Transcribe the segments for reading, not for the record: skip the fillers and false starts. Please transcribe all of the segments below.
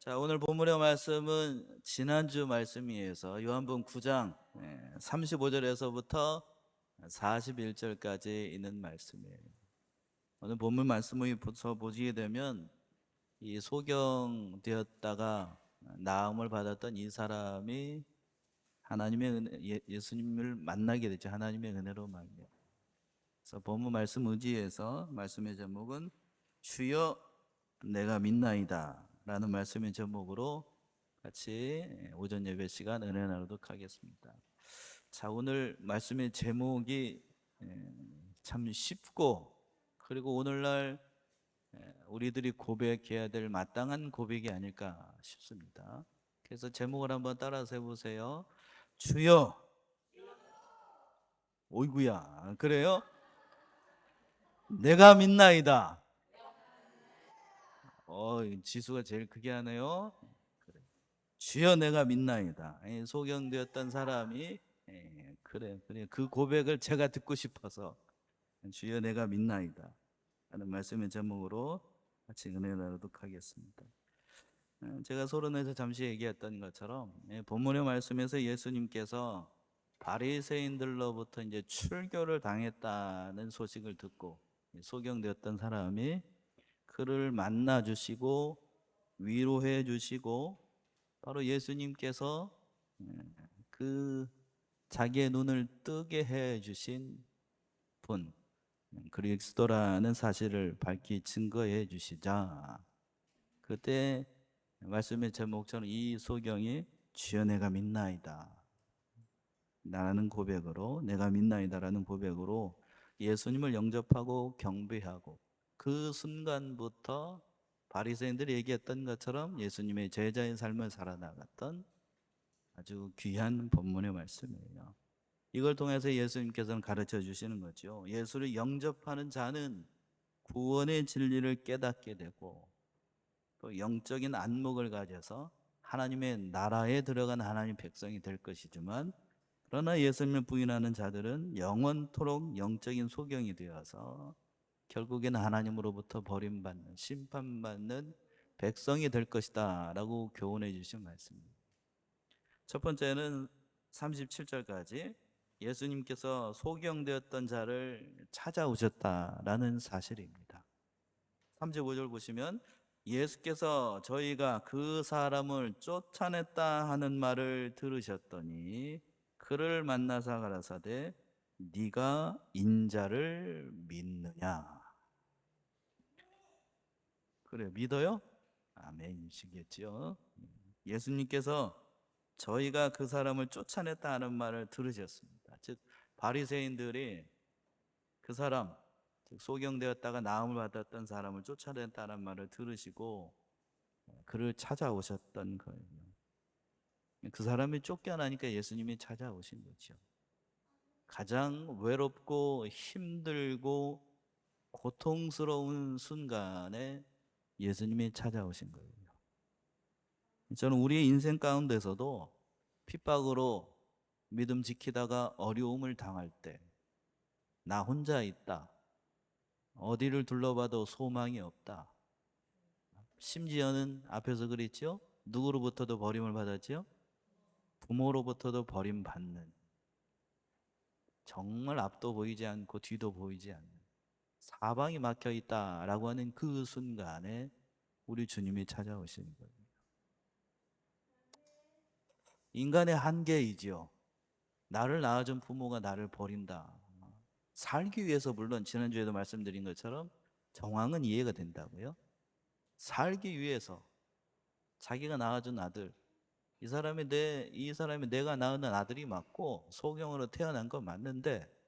자, 오늘 본문의 말씀은 지난주 말씀이어서 요한복음 9장 35절에서부터 41절까지 있는 말씀이에요. 오늘 본문 말씀을 보시게 되면 이 소경되었다가 나음을 받았던 이 사람이 하나님의 예수님을 만나게 되죠. 하나님의 은혜로 말미암아. 그래서 본문 말씀 의지에서 말씀의 제목은 주여 내가 믿나이다 라는 말씀의 제목으로 같이 오전 예배 시간 은혜 나누도록 하겠습니다. 자, 오늘 말씀의 제목이 참 쉽고, 그리고 오늘날 우리들이 고백해야 될 마땅한 고백이 아닐까 싶습니다. 그래서 제목을 한번 따라서 해보세요. 주여. 오이구야, 그래요? 내가 믿나이다. 지수가 제일 크게 하네요. 그래. 주여 내가 믿나이다. 소경되었던 사람이 그래 그 고백을 제가 듣고 싶어서 주여 내가 믿나이다 하는 말씀의 제목으로 같이 은혜 나누도록 하겠습니다. 제가 서론에서 잠시 얘기했던 것처럼 본문의 말씀에서 예수님께서 바리새인들로부터 이제 출교를 당했다는 소식을 듣고 소경되었던 사람이 그를 만나 주시고 위로해 주시고, 바로 예수님께서 그 자기의 눈을 뜨게 해 주신 분, 그리스도라는 사실을 밝히 증거해 주시자, 그때 말씀의 제목처럼 이 소경이 주여 내가 믿나이다 라는 고백으로, 내가 믿나이다라는 고백으로 예수님을 영접하고 경배하고, 그 순간부터 바리새인들이 얘기했던 것처럼 예수님의 제자의 삶을 살아나갔던 아주 귀한 본문의 말씀이에요. 이걸 통해서 예수님께서는 가르쳐 주시는 거죠. 예수를 영접하는 자는 구원의 진리를 깨닫게 되고, 또 영적인 안목을 가져서 하나님의 나라에 들어간 하나님 백성이 될 것이지만, 그러나 예수님을 부인하는 자들은 영원토록 영적인 소경이 되어서 결국에는 하나님으로부터 버림받는, 심판받는 백성이 될 것이다 라고 교훈해 주신 말씀입니다. 첫 번째는 37절까지 예수님께서 소경되었던 자를 찾아오셨다라는 사실입니다. 35절 보시면 예수께서 저희가 그 사람을 쫓아냈다 하는 말을 들으셨더니 그를 만나사 가라사대 네가 인자를 믿느냐. 그래, 믿어요? 아멘이시겠죠. 예수님께서 저희가 그 사람을 쫓아냈다 하는 말을 들으셨습니다. 즉 바리새인들이 그 사람, 즉 소경되었다가 나음을 받았던 사람을 쫓아냈다는 말을 들으시고 그를 찾아오셨던 거예요. 그 사람이 쫓겨나니까 예수님이 찾아오신 거죠. 가장 외롭고 힘들고 고통스러운 순간에 예수님이 찾아오신 거예요. 저는 우리의 인생 가운데서도 핍박으로 믿음 지키다가 어려움을 당할 때, 나 혼자 있다, 어디를 둘러봐도 소망이 없다, 심지어는 앞에서 그랬죠, 누구로부터도 버림을 받았죠, 부모로부터도 버림받는, 정말 앞도 보이지 않고 뒤도 보이지 않는 사방이 막혀 있다라고 하는 그 순간에 우리 주님이 찾아오시는 거예요. 인간의 한계이지요. 나를 낳아준 부모가 나를 버린다. 살기 위해서, 물론 지난주에도 말씀드린 것처럼 정황은 이해가 된다고요. 살기 위해서 자기가 낳아준 아들, 이 사람이 내가 낳은 아들이 맞고 소경으로 태어난 건 맞는데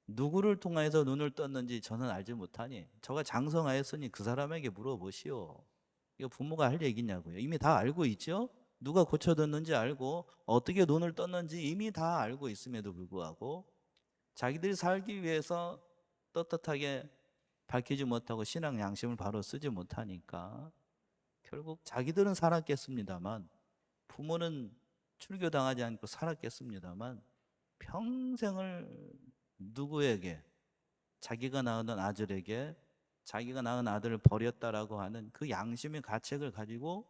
누구를 통해서 눈을 떴는지 저는 알지 못하니 저가 장성하였으니 그 사람에게 물어보시오. 이거 부모가 할 얘기냐고요. 이미 다 알고 있죠. 누가 고쳐뒀는지 알고 어떻게 눈을 떴는지 이미 다 알고 있음에도 불구하고 자기들이 살기 위해서 떳떳하게 밝히지 못하고 신앙 양심을 바로 쓰지 못하니까 결국 자기들은 살았겠습니다만, 부모는 출교당하지 않고 살았겠습니다만, 평생을 누구에게, 자기가 낳은 아들에게 자기가 낳은 아들을 버렸다라고 하는 그 양심의 가책을 가지고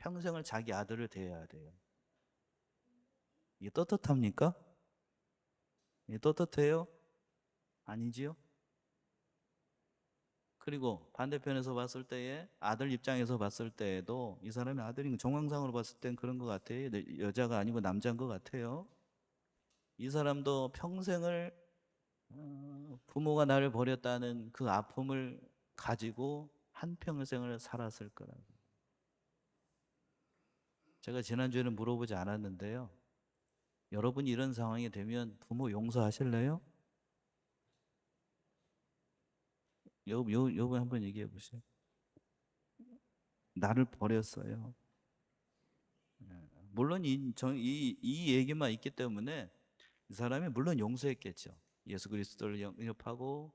평생을 자기 아들을 대해야 돼요. 이게 떳떳합니까? 이게 떳떳해요? 아니지요? 그리고 반대편에서 봤을 때에 아들 입장에서 봤을 때에도 이 사람이 아들인 정황상으로 봤을 땐 그런 것 같아요. 여자가 아니고 남자인 것 같아요. 이 사람도 평생을 부모가 나를 버렸다는 그 아픔을 가지고 한평생을 살았을 거라고. 제가 지난주에는 물어보지 않았는데요. 여러분이 이런 상황이 되면 부모 용서하실래요? 여러분 한번 얘기해 보세요. 나를 버렸어요. 물론 이 얘기만 있기 때문에 이 사람이 물론 용서했겠죠. 예수 그리스도를 영접하고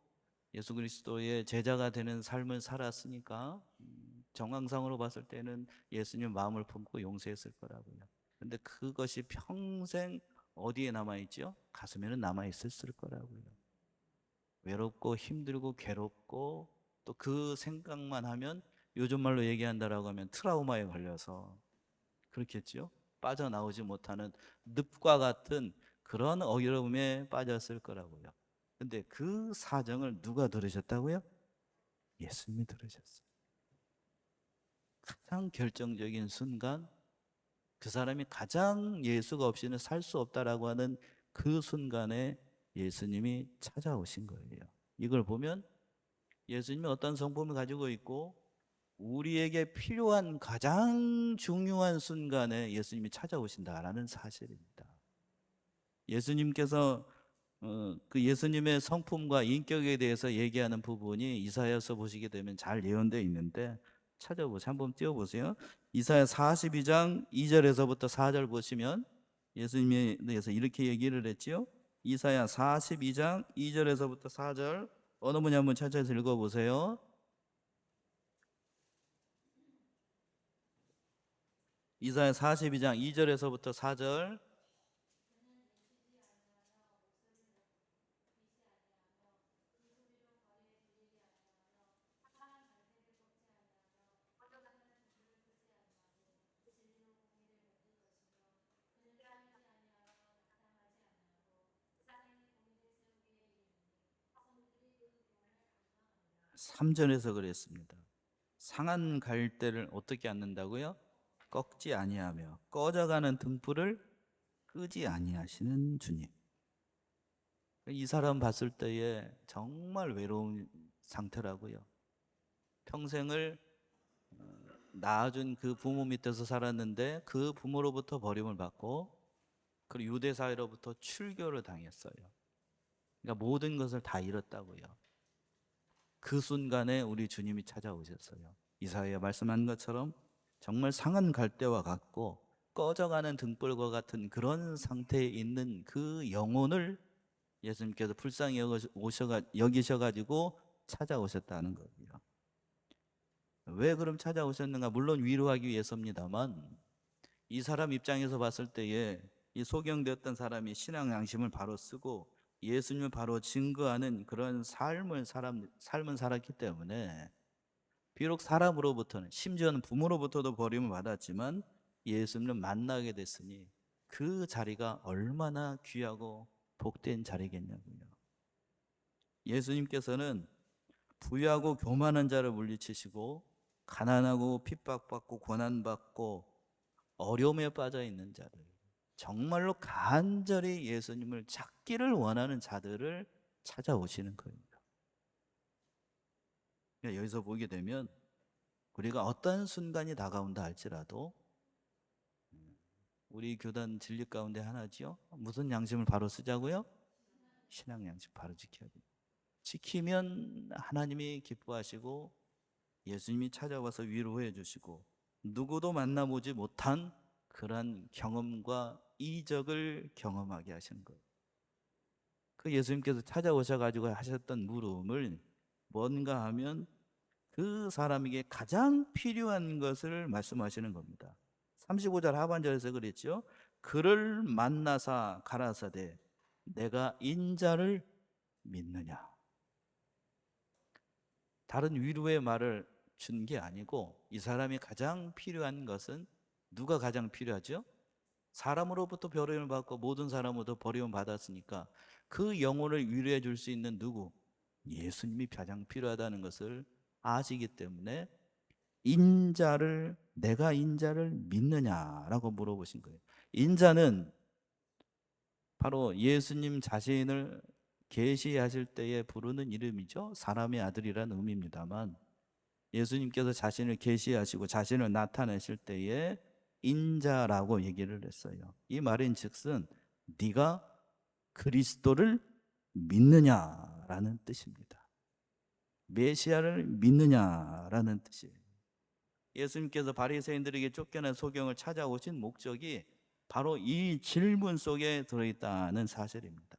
예수 그리스도의 제자가 되는 삶을 살았으니까 정황상으로 봤을 때는 예수님 마음을 품고 용서했을 거라고요. 근데 그것이 평생 어디에 남아있죠? 가슴에는 남아있을 거라고요. 외롭고 힘들고 괴롭고 또 그 생각만 하면 요즘 말로 얘기한다라고 하면 트라우마에 걸려서 그렇겠지요? 빠져나오지 못하는 늪과 같은 그런 어려움에 빠졌을 거라고요. 근데 그 사정을 누가 들으셨다고요? 예수님이 들으셨어요. 가장 결정적인 순간 그 사람이 가장 예수가 없이는 살 수 없다라고 하는 그 순간에 예수님이 찾아오신 거예요. 이걸 보면 예수님이 어떤 성품을 가지고 있고 우리에게 필요한 가장 중요한 순간에 예수님이 찾아오신다라는 사실입니다. 예수님께서 그 예수님의 성품과 인격에 대해서 얘기하는 부분이 이사야서 보시게 되면 잘 예언되어 있는데 찾아보세요. 한번 띄워보세요. 이사야 42장 2절에서부터 4절 보시면 예수님에 대해서 이렇게 얘기를 했지요. 이사야 42장 2절에서부터 4절 어느 분이 한번 찾아서 읽어보세요. 이사야 42장 2절에서부터 4절. 삼절에서 그랬습니다. 상한 갈대를 어떻게 앉는다고요? 꺾지 아니하며 꺼져가는 등불을 끄지 아니하시는 주님. 이 사람 봤을 때에 정말 외로운 상태라고요. 평생을 낳아준 그 부모 밑에서 살았는데 그 부모로부터 버림을 받고 그리고 유대 사회로부터 출교를 당했어요. 그러니까 모든 것을 다 잃었다고요. 그 순간에 우리 주님이 찾아오셨어요. 이사야 말씀한 것처럼 정말 상한 갈대와 같고 꺼져가는 등불과 같은 그런 상태에 있는 그 영혼을 예수님께서 불쌍히 여기셔가지고 찾아오셨다는 거예요. 왜 그럼 찾아오셨는가? 물론 위로하기 위해서입니다만 이 사람 입장에서 봤을 때에 이 소경되었던 사람이 신앙 양심을 바로 쓰고 예수님을 바로 증거하는 그런 삶을 살았기 때문에 비록 사람으로부터는 심지어는 부모로부터도 버림을 받았지만 예수님을 만나게 됐으니 그 자리가 얼마나 귀하고 복된 자리겠냐고요. 예수님께서는 부유하고 교만한 자를 물리치시고 가난하고 핍박받고 고난받고 어려움에 빠져 있는 자들, 정말로 간절히 예수님을 찾기를 원하는 자들을 찾아오시는 거입니다. 그러니까 여기서 보게 되면 우리가 어떤 순간이 다가온다 할지라도 우리 교단 진리 가운데 하나지요. 무슨 양심을 바로 쓰자고요? 신앙 양심 바로 지켜야 돼요. 지키면 하나님이 기뻐하시고 예수님이 찾아와서 위로해 주시고 누구도 만나보지 못한 그러한 경험과 이적을 경험하게 하시는 거예요. 그 예수님께서 찾아오셔가지고 하셨던 물음을 뭔가 하면 그 사람에게 가장 필요한 것을 말씀하시는 겁니다. 35절 하반절에서 그랬죠. 그를 만나사 가라사대 내가 인자를 믿느냐. 다른 위로의 말을 준 게 아니고 이 사람이 가장 필요한 것은 누가 가장 필요하죠? 사람으로부터 버림을 받고 모든 사람으로부터 버림을 받았으니까 그 영혼을 위로해 줄 수 있는 누구? 예수님이 가장 필요하다는 것을 아시기 때문에 내가 인자를 믿느냐라고 물어보신 거예요. 인자는 바로 예수님 자신을 계시하실 때에 부르는 이름이죠. 사람의 아들이라는 의미입니다만, 예수님께서 자신을 계시하시고 자신을 나타내실 때에 인자라고 얘기를 했어요. 이 말인즉슨 네가 그리스도를 믿느냐라는 뜻입니다. 메시아를 믿느냐라는 뜻이에요. 예수님께서 바리새인들에게 쫓겨난 소경을 찾아오신 목적이 바로 이 질문 속에 들어있다는 사실입니다.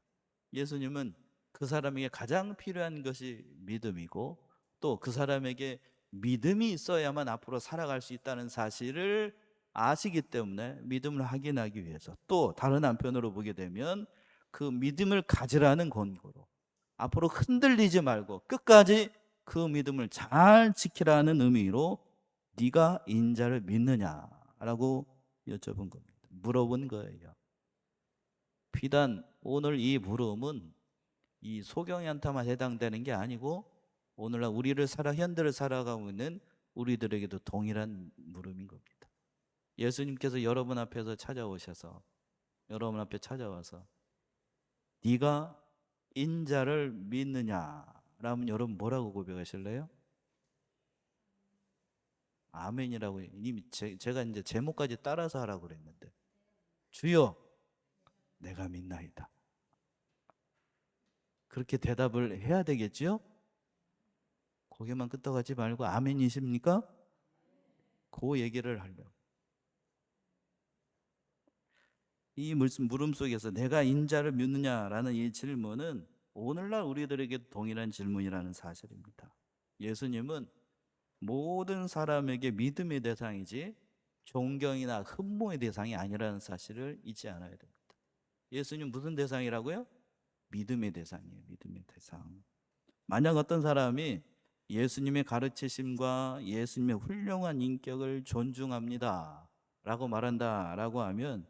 예수님은 그 사람에게 가장 필요한 것이 믿음이고, 또 그 사람에게 믿음이 있어야만 앞으로 살아갈 수 있다는 사실을 아시기 때문에 믿음을 확인하기 위해서, 또 다른 한편으로 보게 되면 그 믿음을 가지라는 권고로 앞으로 흔들리지 말고 끝까지 그 믿음을 잘 지키라는 의미로 네가 인자를 믿느냐라고 여쭤본 겁니다. 물어본 거예요. 비단 오늘 이 물음은 이 소경이한테만 해당되는 게 아니고 오늘날 현대를 살아가고 있는 우리들에게도 동일한 물음인 겁니다. 예수님께서 여러분 앞에서 찾아오셔서 여러분 앞에 찾아와서 네가 인자를 믿느냐? 라면 여러분 뭐라고 고백하실래요? 아멘이라고. 이미 제가 이제 제목까지 따라서 하라고 그랬는데, 주여 내가 믿나이다. 그렇게 대답을 해야 되겠지요? 거기만 끄떡하지 말고 아멘이십니까? 그 얘기를 하려고. 이 물음 속에서 내가 인자를 믿느냐라는 이 질문은 오늘날 우리들에게 동일한 질문이라는 사실입니다. 예수님은 모든 사람에게 믿음의 대상이지 존경이나 흠모의 대상이 아니라는 사실을 잊지 않아야 됩니다. 예수님 무슨 대상이라고요? 믿음의 대상이에요. 믿음의 대상. 만약 어떤 사람이 예수님의 가르치심과 예수님의 훌륭한 인격을 존중합니다 라고 말한다 라고 하면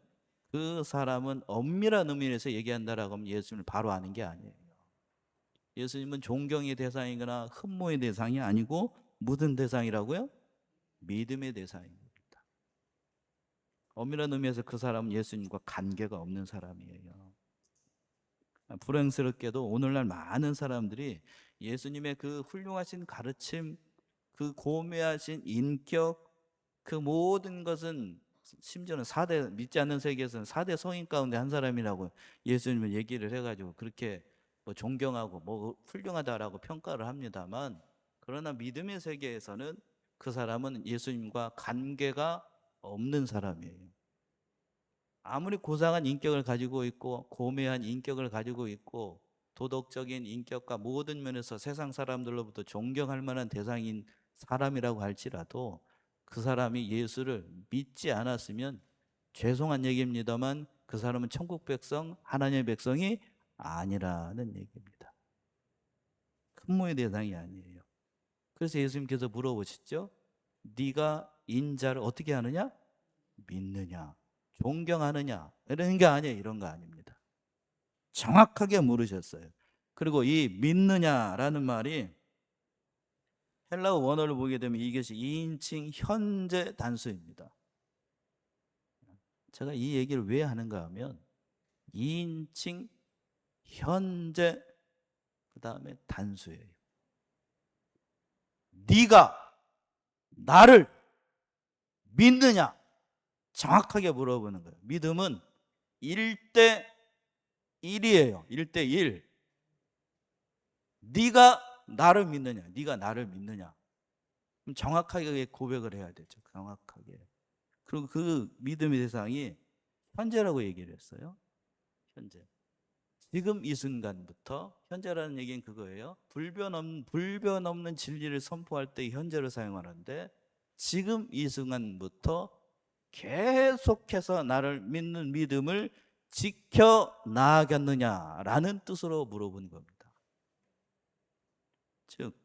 그 사람은 엄밀한 의미에서 얘기한다라고 하면 예수님을 바로 아는 게 아니에요. 예수님은 존경의 대상이거나 흠모의 대상이 아니고 무슨 대상이라고요? 믿음의 대상입니다. 엄밀한 의미에서 그 사람은 예수님과 관계가 없는 사람이에요. 불행스럽게도 오늘날 많은 사람들이 예수님의 그 훌륭하신 가르침, 그 고매하신 인격, 그 모든 것은 심지어는 믿지 않는 세계에서는 4대 성인 가운데 한 사람이라고 예수님을 얘기를 해가지고 그렇게 뭐 존경하고 뭐 훌륭하다라고 평가를 합니다만, 그러나 믿음의 세계에서는 그 사람은 예수님과 관계가 없는 사람이에요. 아무리 고상한 인격을 가지고 있고 고매한 인격을 가지고 있고 도덕적인 인격과 모든 면에서 세상 사람들로부터 존경할 만한 대상인 사람이라고 할지라도 그 사람이 예수를 믿지 않았으면 죄송한 얘기입니다만 그 사람은 천국 백성, 하나님의 백성이 아니라는 얘기입니다. 흠모의 대상이 아니에요. 그래서 예수님께서 물어보시죠. 네가 인자를 어떻게 하느냐? 믿느냐? 존경하느냐? 이런 게 아니에요. 이런 거 아닙니다. 정확하게 물으셨어요. 그리고 이 믿느냐라는 말이 헬라어 원어를 보게 되면 이것이 2인칭 현재 단수입니다. 제가 이 얘기를 왜 하는가 하면 2인칭 현재 그 다음에 단수예요. 네가 나를 믿느냐? 정확하게 물어보는 거예요. 믿음은 1대 1이에요. 1대 1. 네가 나를 믿느냐? 네가 나를 믿느냐? 그럼 정확하게 고백을 해야 되죠. 정확하게. 그리고 그 믿음의 대상이 현재라고 얘기를 했어요. 현재. 지금 이 순간부터. 현재라는 얘기는 그거예요. 불변 없는 진리를 선포할 때 현재를 사용하는데, 지금 이 순간부터 계속해서 나를 믿는 믿음을 지켜 나가겠느냐라는 뜻으로 물어본 겁니다. 즉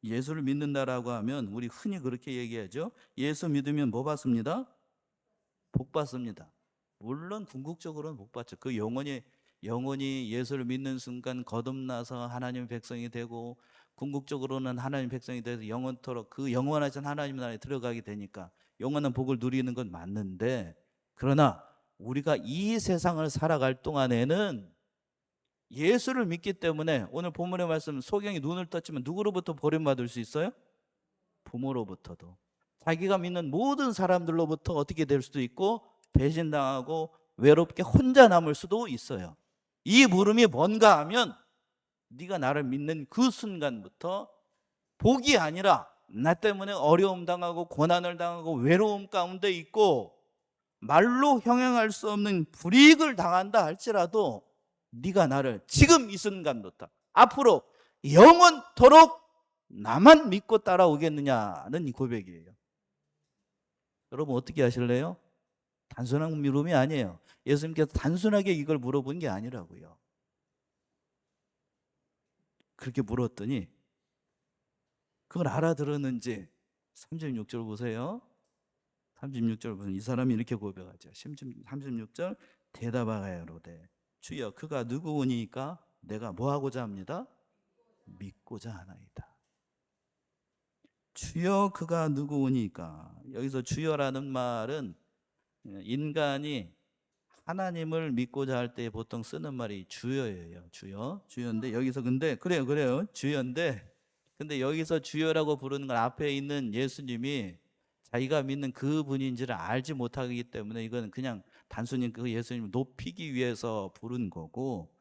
예수를 믿는다라고 하면 우리 흔히 그렇게 얘기하죠. 예수 믿으면 뭐 받습니다? 복 받습니다. 물론 궁극적으로는 복 받죠. 그 영원히 예수를 믿는 순간 거듭나서 하나님의 백성이 되고, 궁극적으로는 하나님의 백성이 돼서 영원토록 그 영원하신 하나님 나라에 들어가게 되니까 영원한 복을 누리는 건 맞는데, 그러나 우리가 이 세상을 살아갈 동안에는 예수를 믿기 때문에, 오늘 본문의 말씀, 소경이 눈을 떴지만 누구로부터 버림받을 수 있어요? 부모로부터도. 자기가 믿는 모든 사람들로부터 어떻게 될 수도 있고, 배신당하고 외롭게 혼자 남을 수도 있어요. 이 물음이 뭔가 하면, 네가 나를 믿는 그 순간부터 복이 아니라 나 때문에 어려움 당하고 고난을 당하고 외로움 가운데 있고 말로 형용할 수 없는 불이익을 당한다 할지라도, 네가 나를 지금 이 순간부터 앞으로 영원토록 나만 믿고 따라오겠느냐는 이 고백이에요. 여러분 어떻게 하실래요? 단순한 물음이 아니에요. 예수님께서 단순하게 이걸 물어본 게 아니라고요. 그렇게 물었더니 그걸 알아들었는지 36절 보세요. 36절 보면 이 사람이 이렇게 고백하죠. 36절, 대답하여 이르되 주여 그가 누구오니까 내가 뭐하고자 합니다? 믿고자 하나이다. 주여 그가 누구오니까, 여기서 주여라는 말은 인간이 하나님을 믿고자 할 때 보통 쓰는 말이 주여예요. 주여인데 여기서 근데 그래요. 주여인데, 근데 여기서 주여라고 부르는 건 앞에 있는 예수님이 자기가 믿는 그 분인지를 알지 못하기 때문에 이건 그냥 단순히 그 예수님을 높이기 위해서 부른 거고,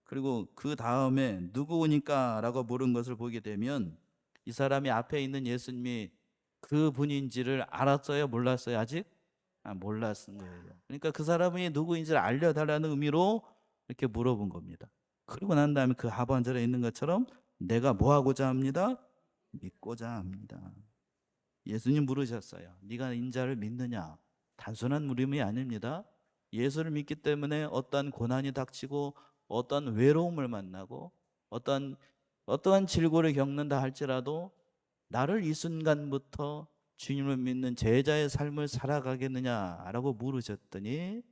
그리고 그 다음에 누구니까라고 부른 것을 보게 되면 이 사람이 앞에 있는 예수님이 그 분인지를 알았어요? 몰랐어요? 아직? 몰랐은 거예요. 그러니까 그 사람이 누구인지를 알려달라는 의미로 이렇게 물어본 겁니다. 그리고 난 다음에 그 하반절에 있는 것처럼 내가 뭐 하고자 합니다? 믿고자 합니다. 예수님 물으셨어요. 네가 인자를 믿느냐? 단순한 물음이 아닙니다. 예수를 믿기 때문에 어떠한 고난이 닥치고 어떠한 외로움을 만나고 어떠한 질고를 겪는다 할지라도 나를 이 순간부터 주님을 믿는 제자의 삶을 살아가겠느냐라고 물으셨더니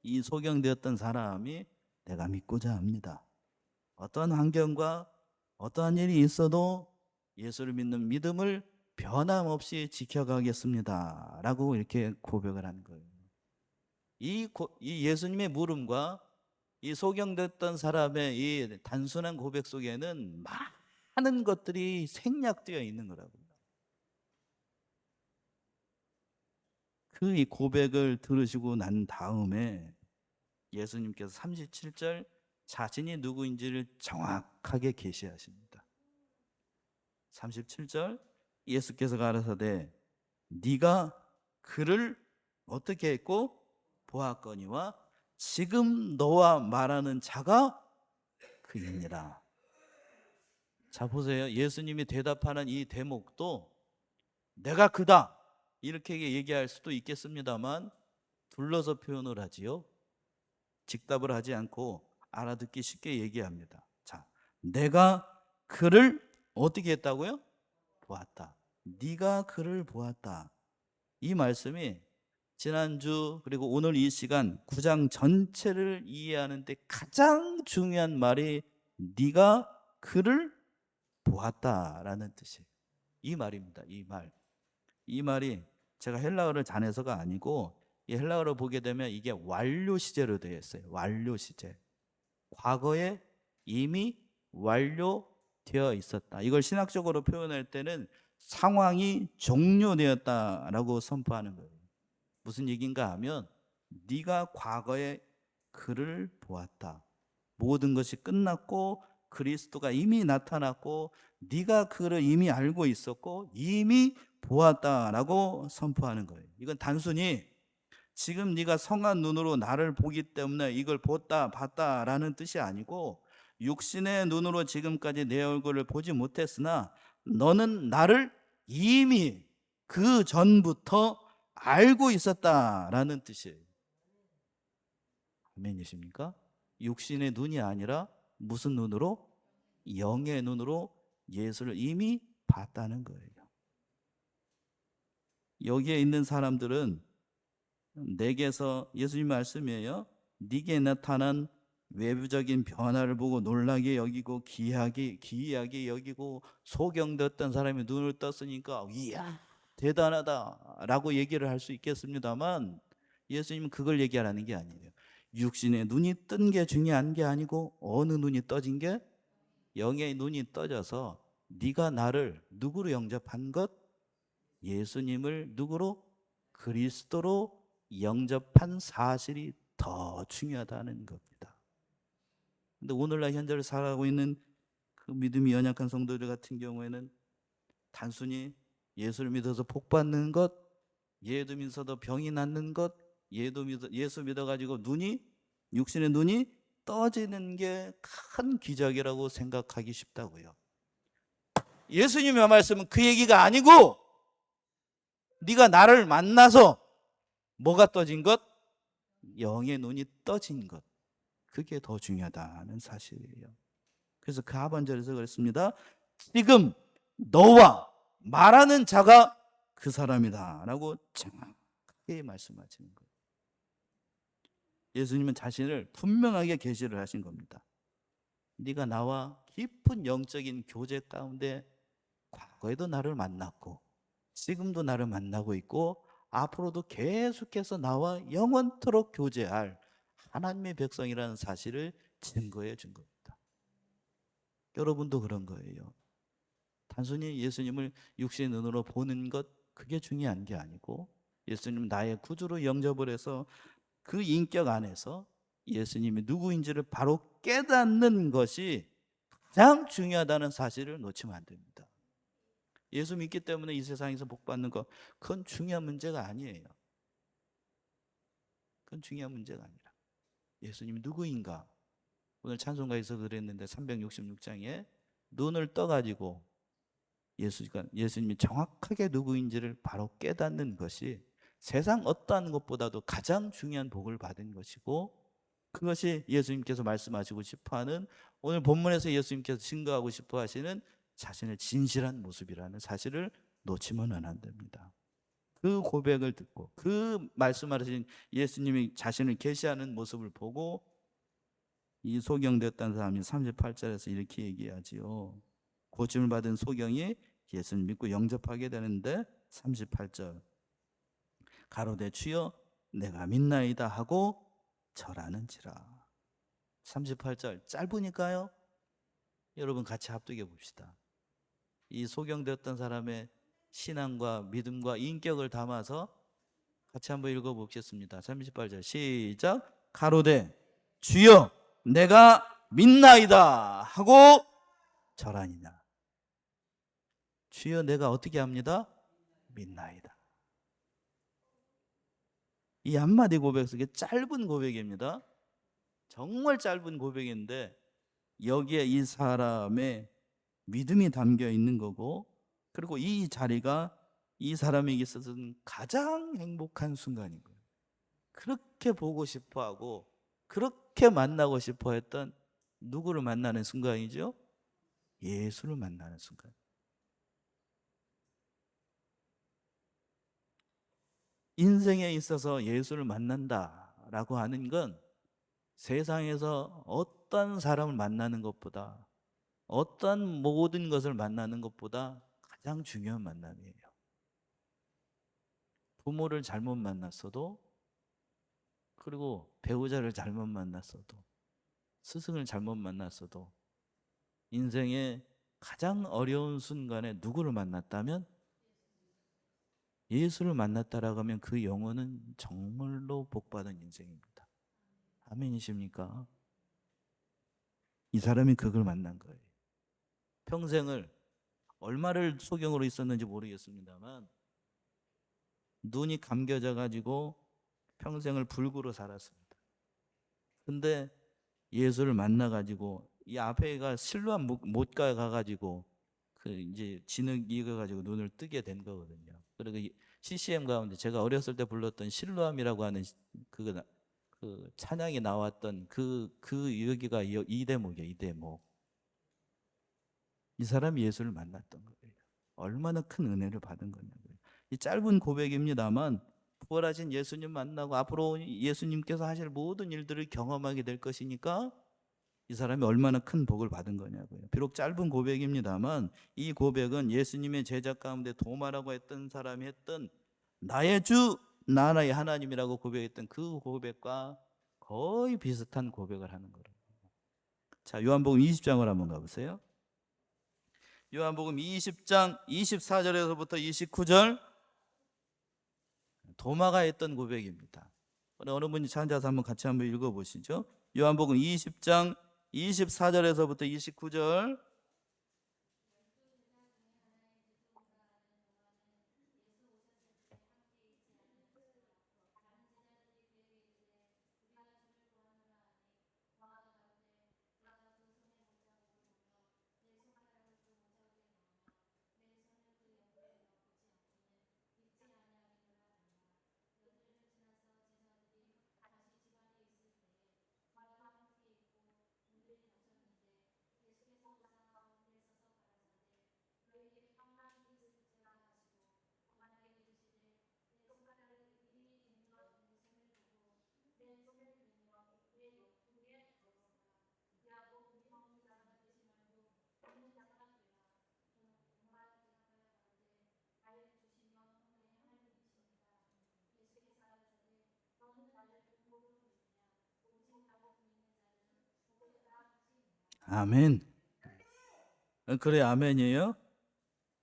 이 소경되었던 사람이 내가 믿고자 합니다. 어떠한 환경과 어떠한 일이 있어도 예수를 믿는 믿음을 변함없이 지켜가겠습니다 라고 이렇게 고백을 한 거예요. 이 예수님의 물음과 이 소경됐던 사람의 이 단순한 고백 속에는 많은 것들이 생략되어 있는 거라고. 그 이 고백을 들으시고 난 다음에 예수님께서 37절 자신이 누구인지를 정확하게 계시하십니다. 37절 예수께서 가라사대 네가 그를 어떻게 했고 보았거니와 지금 너와 말하는 자가 그이니라. 자 보세요. 예수님이 대답하는 이 대목도 내가 그다 이렇게 얘기할 수도 있겠습니다만 둘러서 표현을 하지요. 직답을 하지 않고 알아듣기 쉽게 얘기합니다. 자, 내가 그를 어떻게 했다고요? 보았다. 네가 그를 보았다. 이 말씀이 지난주 그리고 오늘 이 시간 9장 전체를 이해하는 데 가장 중요한 말이 네가 그를 보았다라는 뜻이에요. 이 말입니다. 이 말이 제가 헬라어를 잘해서가 아니고 이 헬라어를 보게 되면 이게 완료 시제로 되어 있어요. 완료 시제. 과거에 이미 완료되어 있었다. 이걸 신학적으로 표현할 때는 상황이 종료되었다라고 선포하는 거예요. 무슨 얘기인가 하면 네가 과거에 그를 보았다. 모든 것이 끝났고 그리스도가 이미 나타났고 네가 그를 이미 알고 있었고 이미 보았다라고 선포하는 거예요. 이건 단순히 지금 네가 성한 눈으로 나를 보기 때문에 이걸 봤다라는 뜻이 아니고, 육신의 눈으로 지금까지 내 얼굴을 보지 못했으나 너는 나를 이미 그 전부터 알고 있었다라는 뜻이에요. 아멘이십니까? 육신의 눈이 아니라 무슨 눈으로? 영의 눈으로 예수를 이미 봤다는 거예요. 여기에 있는 사람들은 내게서 예수님 말씀이에요. 네게 나타난 외부적인 변화를 보고 놀라게 여기고 기이하게 여기고 소경되었던 사람이 눈을 떴으니까 이야 대단하다라고 얘기를 할 수 있겠습니다만 예수님은 그걸 얘기하라는 게 아니에요. 육신의 눈이 뜬 게 중요한 게 아니고 어느 눈이 떠진 게 영의 눈이 떠져서 네가 나를 누구로 영접한 것? 예수님을 누구로? 그리스도로 영접한 사실이 더 중요하다는 겁니다. 근데 오늘날 현재를 살아가고 있는 그 믿음이 연약한 성도들 같은 경우에는 단순히 예수를 믿어서 복 받는 것, 예수 믿어서 병이 낫는 것, 예수 믿어가지고 육신의 눈이 떠지는 게 큰 기적이라고 생각하기 쉽다고요. 예수님의 말씀은 그 얘기가 아니고 네가 나를 만나서 뭐가 떠진 것? 영의 눈이 떠진 것. 그게 더 중요하다는 사실이에요. 그래서 그 하반절에서 그랬습니다. 지금 너와 말하는 자가 그 사람이다 라고 정확하게 말씀하시는 거예요. 예수님은 자신을 분명하게 계시를 하신 겁니다. 네가 나와 깊은 영적인 교제 가운데 과거에도 나를 만났고 지금도 나를 만나고 있고 앞으로도 계속해서 나와 영원토록 교제할 하나님의 백성이라는 사실을 증거해 준 겁니다. 여러분도 그런 거예요. 단순히 예수님을 육신의 눈으로 보는 것 그게 중요한 게 아니고 예수님 나의 구주로 영접을 해서 그 인격 안에서 예수님이 누구인지를 바로 깨닫는 것이 가장 중요하다는 사실을 놓치면 안 됩니다. 예수 믿기 때문에 이 세상에서 복 받는 것 그건 중요한 문제가 아니에요. 그건 중요한 문제가 아니라 예수님이 누구인가? 오늘 찬송가에서 그랬는데 366장에 눈을 떠가지고 예수님이 정확하게 누구인지를 바로 깨닫는 것이 세상 어떠한 것보다도 가장 중요한 복을 받은 것이고 그것이 예수님께서 말씀하시고 싶어하는 오늘 본문에서 예수님께서 증거하고 싶어 하시는 자신의 진실한 모습이라는 사실을 놓치면 안 됩니다. 그 고백을 듣고 그 말씀하신 예수님이 자신을 계시하는 모습을 보고 이 소경되었다는 사람이 38절에서 이렇게 얘기하지요. 고침을 받은 소경이 예수를 믿고 영접하게 되는데 38절 가로되 주여 내가 믿나이다 하고 절하는지라. 38절 짧으니까요. 여러분 같이 합독해 봅시다. 이 소경되었던 사람의 신앙과 믿음과 인격을 담아서 같이 한번 읽어보겠습니다. 38절 시작. 가로되 주여 내가 믿나이다 하고 절하니라. 주여 내가 어떻게 합니다? 믿나이다. 이 한마디 고백 속에 짧은 고백입니다. 정말 짧은 고백인데 여기에 이 사람의 믿음이 담겨 있는 거고 그리고 이 자리가 이 사람에게 있어서는 가장 행복한 순간인 거예요. 그렇게 보고 싶어하고 그렇게 만나고 싶어 했던 누구를 만나는 순간이죠? 예수를 만나는 순간. 인생에 있어서 예수를 만난다라고 하는 건 세상에서 어떤 사람을 만나는 것보다 어떤 모든 것을 만나는 것보다 가장 중요한 만남이에요. 부모를 잘못 만났어도 그리고 배우자를 잘못 만났어도 스승을 잘못 만났어도 인생의 가장 어려운 순간에 누구를 만났다면 예수를 만났다라고 하면 그 영혼은 정말로 복받은 인생입니다. 아멘이십니까? 이 사람이 그걸 만난 거예요. 평생을 얼마를 소경으로 있었는지 모르겠습니다만 눈이 감겨져 가지고 평생을 불구로 살았습니다. 근데 예수를 만나 가지고 이 앞에가 실로암 못 가 가지고 그 이제 진흙 익어 가지고 눈을 뜨게 된 거거든요. 그리고 CCM 가운데 제가 어렸을 때 불렀던 실로암이라고 하는 그 찬양이 나왔던 그 여기가 이 대목이에요. 이 대목. 이 사람이 예수를 만났던 거예요. 얼마나 큰 은혜를 받은 거냐고요. 이 짧은 고백입니다만 부활하신 예수님 만나고 앞으로 예수님께서 하실 모든 일들을 경험하게 될 것이니까 이 사람이 얼마나 큰 복을 받은 거냐고요. 비록 짧은 고백입니다만 이 고백은 예수님의 제자 가운데 도마라고 했던 사람이 했던 나의 주 나의 하나님이라고 고백했던 그 고백과 거의 비슷한 고백을 하는 거예요. 자, 요한복음 20장을 한번 가보세요. 요한복음 20장 24절에서부터 29절 도마가 했던 고백입니다. 어느 분이 찾아서 한번 같이 한번 읽어보시죠. 요한복음 20장 24절에서부터 29절. 아멘. 그래, 아멘이에요.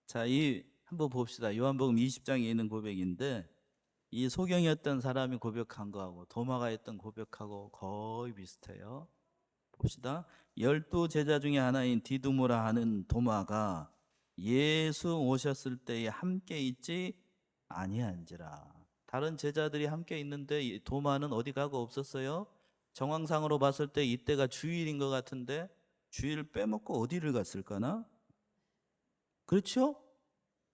자, 이 한번 봅시다. 요한복음 20장에 있는 고백인데 이 소경이었던 사람이 고백한 거하고 도마가 했던 고백하고 거의 비슷해요. 봅시다. 12 제자 중에 하나인 디두모라 하는 도마가 예수 오셨을 때에 함께 있지 아니한지라. 다른 제자들이 함께 있는데 이 도마는 어디 가고 없었어요? 정황상으로 봤을 때 이때가 주일인 것 같은데 주일 빼먹고 어디를 갔을까나? 그렇죠?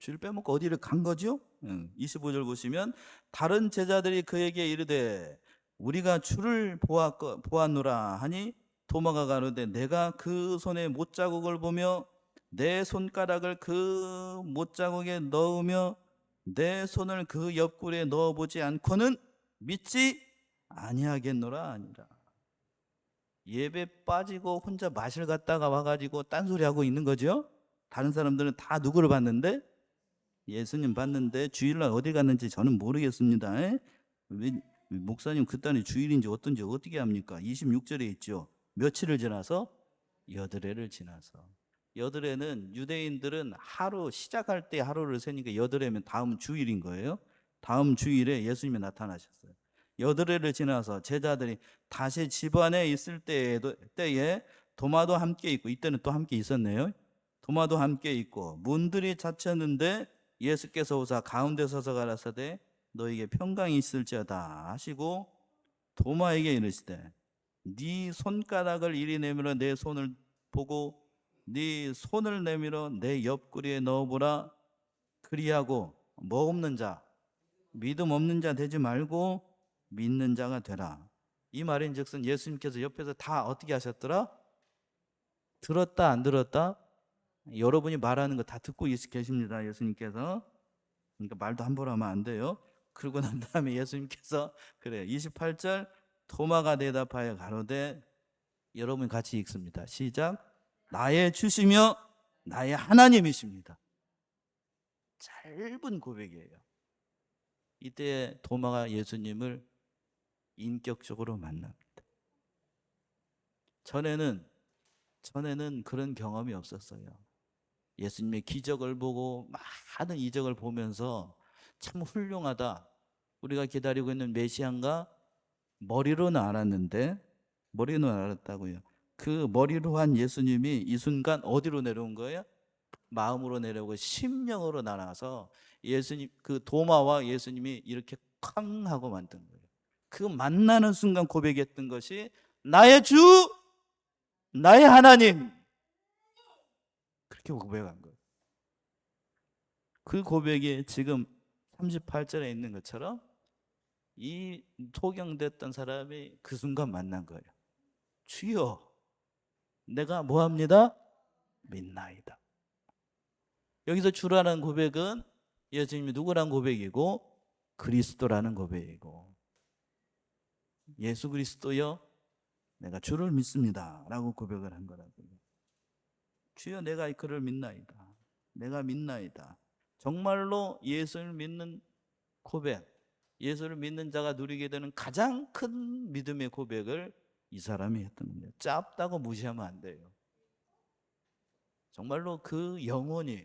주일 빼먹고 어디를 간 거죠? 25절 보시면 다른 제자들이 그에게 이르되 우리가 주를 보았노라 하니 도마가 가로되 내가 그 손에 못자국을 보며 내 손가락을 그 못자국에 넣으며 내 손을 그 옆구리에 넣어보지 않고는 믿지 아니하겠노라 아니라. 예배 빠지고 혼자 마실 갔다가 와가지고 딴소리하고 있는 거죠. 다른 사람들은 다 누구를 봤는데 예수님 봤는데 주일날 어디 갔는지 저는 모르겠습니다. 왜 목사님 그딴이 주일인지 어떤지 어떻게 합니까? 26절에 있죠. 며칠을 지나서 여드레를 지나서. 여드레는 유대인들은 하루 시작할 때 하루를 세니까 여드레면 다음 주일인 거예요. 다음 주일에 예수님이 나타나셨어요. 여드레를 지나서 제자들이 다시 집안에 있을 때에 도마도 함께 있고 이때는 또 함께 있었네요. 도마도 함께 있고 문들이 닫혔는데 예수께서 오사 가운데 서서 가라사대 너에게 평강이 있을지어다 하시고 도마에게 이르시되 네 손가락을 이리 내밀어 내 손을 보고 네 손을 내밀어 내 옆구리에 넣어보라. 그리하고 뭐 없는 자 믿음 없는 자 되지 말고 믿는 자가 되라. 이 말인즉슨 예수님께서 옆에서 다 어떻게 하셨더라? 들었다 안 들었다? 여러분이 말하는 거 다 듣고 계십니다. 예수님께서. 그러니까 말도 함부로 하면 안 돼요. 그러고 난 다음에 예수님께서 그래 28절 도마가 대답하여 가로되 여러분 같이 읽습니다. 시작. 나의 주시며 나의 하나님이십니다. 짧은 고백이에요. 이때 도마가 예수님을 인격적으로 만납니다. 전에는 그런 경험이 없었어요. 예수님의 기적을 보고 많은 이적을 보면서 참 훌륭하다. 우리가 기다리고 있는 메시아인가? 머리로는 알았는데 머리로는 알았다고요. 그 머리로 한 예수님이 이 순간 어디로 내려온 거예요? 마음으로 내려오고 심령으로 날아서 예수님 그 도마와 예수님이 이렇게 쾅 하고 만든 거예요. 그 만나는 순간 고백했던 것이 나의 주, 나의 하나님. 그렇게 고백한 거예요. 그 고백이 지금 38절에 있는 것처럼 이 소경됐던 사람이 그 순간 만난 거예요. 주여, 내가 뭐합니다? 믿나이다. 여기서 주라는 고백은 예수님이 누구란 고백이고 그리스도라는 고백이고, 예수 그리스도여 내가 주를 믿습니다 라고 고백을 한 거라고요. 주여 내가 그를 믿나이다. 내가 믿나이다. 정말로 예수를 믿는 고백, 예수를 믿는 자가 누리게 되는 가장 큰 믿음의 고백을 이 사람이 했던 겁니다. 짧다고 무시하면 안 돼요. 정말로 그 영혼이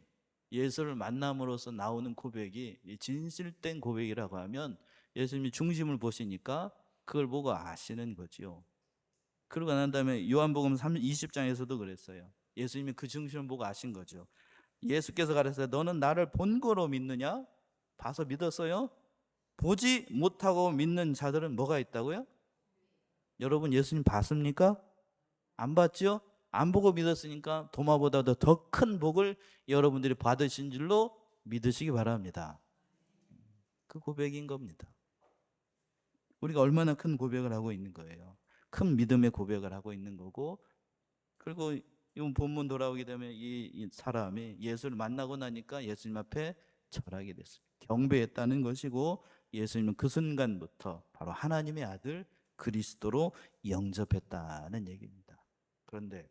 예수를 만남으로써 나오는 고백이 진실된 고백이라고 하면 예수님이 중심을 보시니까 그걸 보고 아시는 거죠. 그러고 난 다음에 요한복음 20장에서도 그랬어요. 예수님이 그 중심을 보고 아신 거죠. 예수께서 가르쳐서 너는 나를 본 거로 믿느냐? 봐서 믿었어요? 보지 못하고 믿는 자들은 뭐가 있다고요? 여러분 예수님 봤습니까? 안 봤죠? 안 보고 믿었으니까 도마보다도 더 큰 복을 여러분들이 받으신 줄로 믿으시기 바랍니다. 그 고백인 겁니다. 우리가 얼마나 큰 고백을 하고 있는 거예요. 큰 믿음의 고백을 하고 있는 거고, 그리고 이 본문 돌아오게 되면 이 사람이 예수를 만나고 나니까 예수님 앞에 절하게 됐습니다. 경배했다는 것이고, 예수님은 그 순간부터 바로 하나님의 아들 그리스도로 영접했다는 얘기입니다. 그런데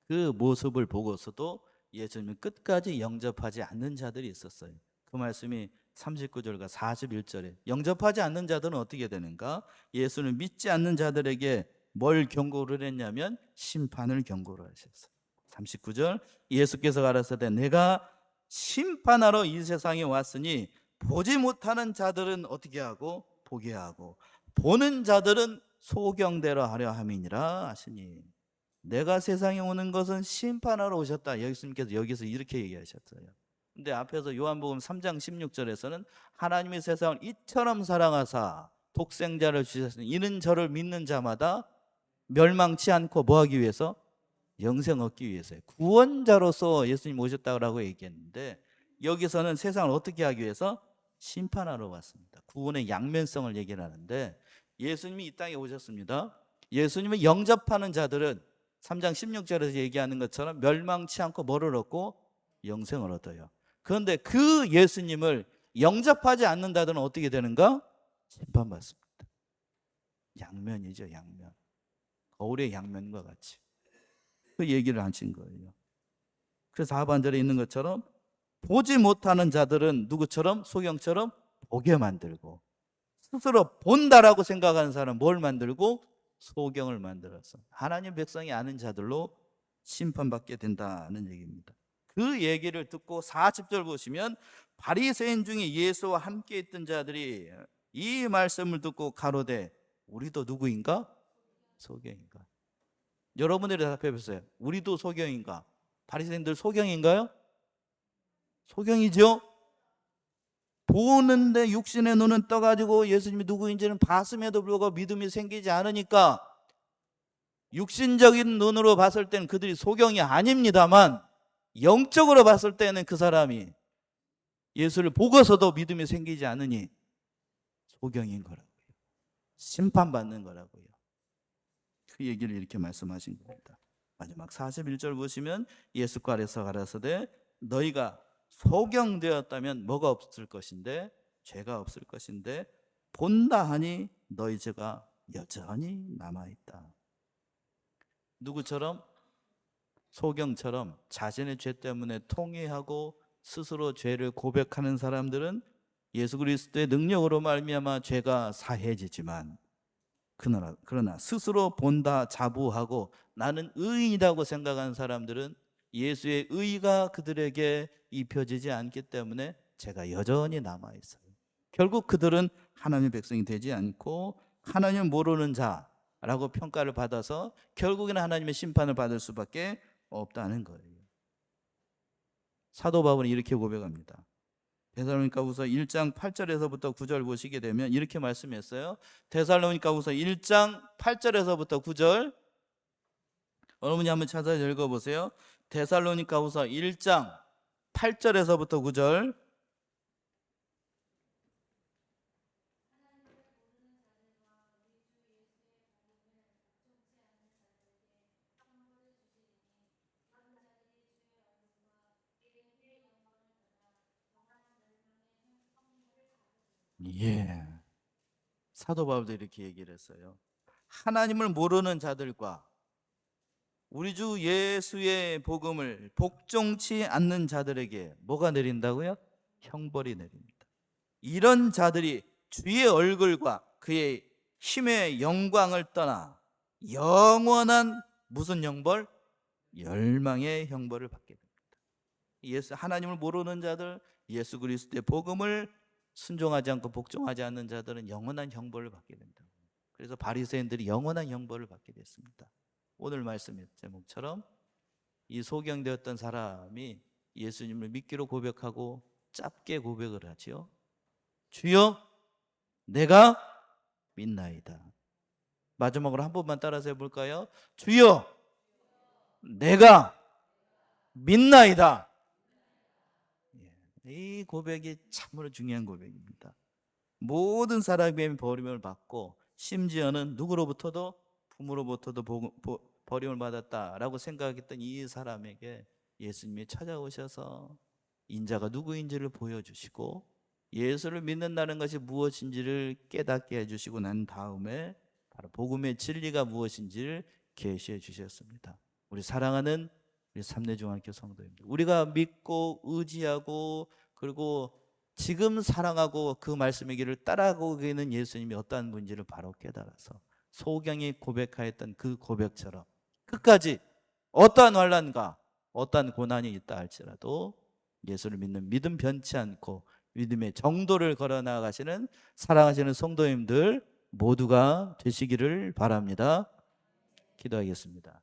그 모습을 보고서도 예수님은 끝까지 영접하지 않는 자들이 있었어요. 그 말씀이 39절과 41절에 영접하지 않는 자들은 어떻게 되는가? 예수를 믿지 않는 자들에게 뭘 경고를 했냐면 심판을 경고를 하셨어요. 39절 예수께서 가라사대 내가 심판하러 이 세상에 왔으니 보지 못하는 자들은 어떻게 하고 보게 하고 보는 자들은 소경대로 하려 함이니라 하시니, 내가 세상에 오는 것은 심판하러 오셨다. 예수님께서 여기서 이렇게 얘기하셨어요. 근데 앞에서 요한복음 3장 16절에서는 하나님이 세상을 이처럼 사랑하사 독생자를 주셨으니 이는 저를 믿는 자마다 멸망치 않고 뭐 하기 위해서? 영생 얻기 위해서요. 구원자로서 예수님 오셨다고 얘기했는데, 여기서는 세상을 어떻게 하기 위해서? 심판하러 왔습니다. 구원의 양면성을 얘기를 하는데, 예수님이 이 땅에 오셨습니다. 예수님을 영접하는 자들은 3장 16절에서 얘기하는 것처럼 멸망치 않고 뭐를 얻고? 영생을 얻어요. 그런데 그 예수님을 영접하지 않는다들은 어떻게 되는가? 심판받습니다. 양면이죠, 양면. 거울의 양면과 같이 그 얘기를 하신 거예요. 그래서 하반절에 있는 것처럼 보지 못하는 자들은 누구처럼? 소경처럼 보게 만들고, 스스로 본다라고 생각하는 사람은 뭘 만들고? 소경을 만들어서 하나님 백성이 아는 자들로 심판받게 된다는 얘기입니다. 그 얘기를 듣고 40절 보시면 바리새인 중에 예수와 함께 있던 자들이 이 말씀을 듣고 가로되 우리도 누구인가? 소경인가? 여러분들이 대답해 보세요. 우리도 소경인가? 바리새인들 소경인가요? 소경이죠. 보는데 육신의 눈은 떠가지고 예수님이 누구인지는 봤음에도 불구하고 믿음이 생기지 않으니까 육신적인 눈으로 봤을 때는 그들이 소경이 아닙니다만, 영적으로 봤을 때는 그 사람이 예수를 보고서도 믿음이 생기지 않으니 소경인 거라고요. 심판받는 거라고요. 그 얘기를 이렇게 말씀하신 겁니다. 마지막 41절 보시면 예수께서 가라사대 너희가 소경되었다면 뭐가 없을 것인데? 죄가 없을 것인데 본다 하니 너희 죄가 여전히 남아있다. 누구처럼? 소경처럼 자신의 죄 때문에 통회하고 스스로 죄를 고백하는 사람들은 예수 그리스도의 능력으로 말미암아 죄가 사해지지만, 그러나 스스로 본다 자부하고 나는 의인이라고 생각하는 사람들은 예수의 의가 그들에게 입혀지지 않기 때문에 죄가 여전히 남아있어요. 결국 그들은 하나님의 백성이 되지 않고 하나님을 모르는 자라고 평가를 받아서 결국에는 하나님의 심판을 받을 수밖에 없다는 거예요. 사도 바울은 이렇게 고백합니다. 데살로니가후서 1장 8절에서부터 9절 보시게 되면 이렇게 말씀했어요. 데살로니가후서 1장 8절에서부터 9절, 여러분이 한번 찾아서 읽어보세요. 데살로니가후서 1장 8절에서부터 9절. 예. 사도 바울도 이렇게 얘기를 했어요. 하나님을 모르는 자들과 우리 주 예수의 복음을 복종치 않는 자들에게 뭐가 내린다고요? 형벌이 내립니다. 이런 자들이 주의 얼굴과 그의 힘의 영광을 떠나 영원한 무슨 형벌? 멸망의 형벌을 받게 됩니다. 하나님을 모르는 자들, 예수 그리스도의 복음을 순종하지 않고 복종하지 않는 자들은 영원한 형벌을 받게 된다. 그래서 바리새인들이 영원한 형벌을 받게 됐습니다. 오늘 말씀의 제목처럼 이 소경되었던 사람이 예수님을 믿기로 고백하고 짧게 고백을 하지요. 주여, 내가 믿나이다. 마지막으로 한 번만 따라서 해볼까요? 주여, 내가 믿나이다. 이 고백이 참으로 중요한 고백입니다. 모든 사람의 버림을 받고 심지어는 누구로부터도 부모로부터도 버림을 받았다라고 생각했던 이 사람에게 예수님이 찾아오셔서 인자가 누구인지를 보여주시고 예수를 믿는다는 것이 무엇인지를 깨닫게 해주시고 난 다음에 바로 복음의 진리가 무엇인지를 계시해 주셨습니다. 우리 사랑하는 우리 삼내중학교 성도입니다. 우리가 믿고 의지하고 그리고 지금 사랑하고 그 말씀의 길을 따라가고 있는 예수님이 어떠한 분인지를 바로 깨달아서 소경이 고백하였던 그 고백처럼 끝까지 어떠한 환난과 어떠한 고난이 있다 할지라도 예수를 믿는 믿음 변치 않고 믿음의 정도를 걸어 나가시는 사랑하시는 성도님들 모두가 되시기를 바랍니다. 기도하겠습니다.